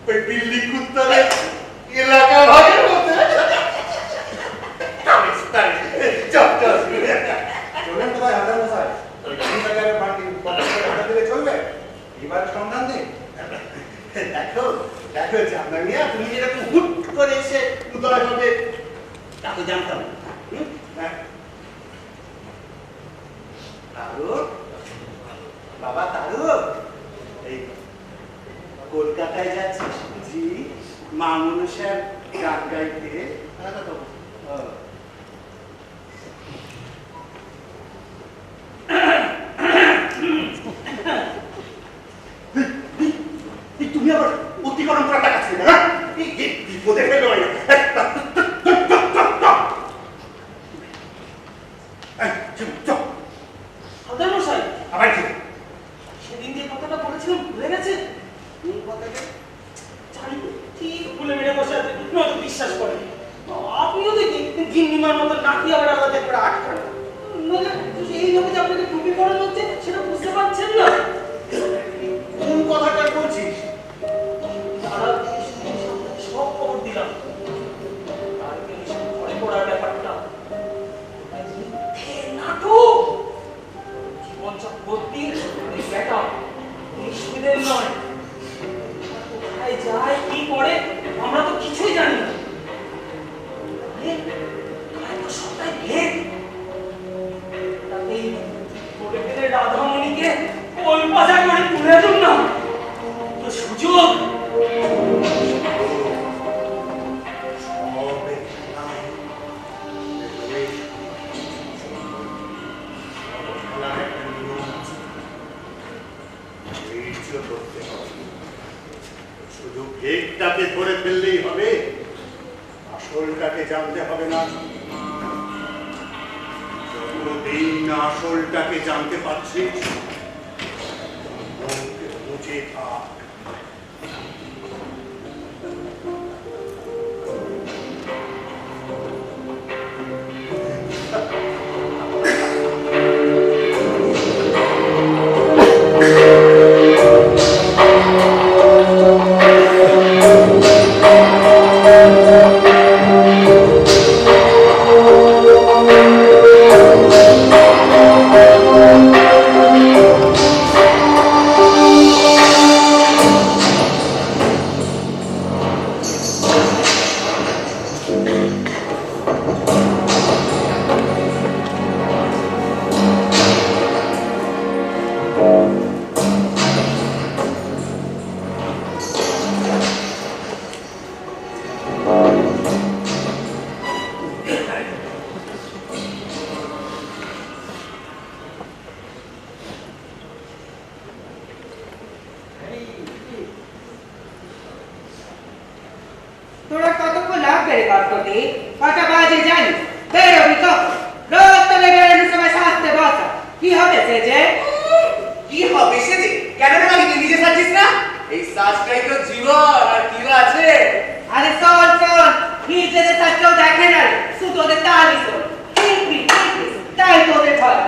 ওই দিল্লি কুত্তারে এলাকা ভাগের মধ্যে চলবেন কোথায় হাজার মশাই? চলবে এবার সন্ধান দিন। দেখো দেখো জানা মিয়া, তুমি যেরকম হুট করে এসে উদয় হবে তা তো জানতাম না। তারক বাবা, তারক এই কলকাতায় যাচ্ছিস বুঝি মা মনসার গান গাইতে? তুমি আবার অতিক্রম করা দেখাচ্ছি না? বিপদে ফেলো না। আবার কি সেদিন যে কথাটা বলেছিলাম ভুলে গেছে? এই কথাটা জানি ঠিক ভুলে মেরে বসে আছে, নয়তো বিশ্বাস করে। আপনিও দেখি গিন্নিমার মতো নাকি আবার আলাদা করে আটকান। নইলে এইভাবে যে আপনাকে টুপি পরানো হচ্ছে সেটা বুঝতে পারছেন না। কোন কথাটা বলছিস? তারা সব খবর দিলাম, আর ঘরে পড়ার ব্যাপারটা নাটক। জীবন চক্রবর্তীর ব্যাটা নিষ্ঠুরের নয়। কোথায় যায় কি করে আমরা তো কিছুই জানি না। সবটাই ভেদ। তাতেই করে ফেলে রাধামণিকে কলপাজা করে তুলে দিন না, তো সুযোগ। শুধু ভেগটাকে ধরে ফেললেই হবে, আসলটাকে জানতে হবে না। যতদিন আসলটাকে জানতে পারছিস মনকে বুঝে থাক। তোরা কতক্ষণ লাগবে রে কাজ করতে? কটা বাজে জানি? বেরোবি কখন? রোজ তবে বেরোনোর সময় সাজতে বসা। কি হবে সেজে? কি হবে সেজে? কেন রে মালিক, নিজে সাজছিস না? এই সাজটাই তো জীবন, আর কি আছে? আরে শোন শোন, নিজেদের সাজ কেউ দেখে না রে, শুধু ওদের তালি শোন। তাই তোদের ভয়।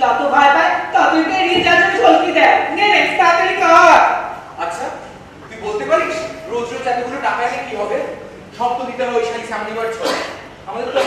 যত ভয় পায় ততই বেরিয়ে যাচ্ছে ঝলকি দেয়। নে নে তাড়াতাড়ি কর। আচ্ছা, তুই বলতে পারিস রোজ রোজ এতগুলো টাকা এনে কি হবে? সব তো দিতে হবে ওই শাড়ি সামনে বার ছয়। আমাদের তো